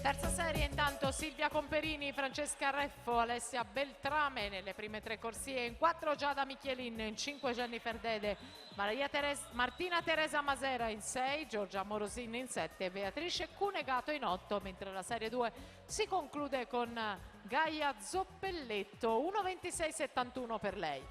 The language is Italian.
Terza serie intanto Silvia Comperini, Francesca Reffo, Alessia Beltrame nelle prime 3 corsie, in 4 Giada Michelin, in 5 Jennifer Dede, Martina Teresa Masera in 6, Giorgia Morosin in 7, Beatrice Cunegato in 8, mentre la serie 2 si conclude con Gaia Zoppelletto, 1:26,71 per lei.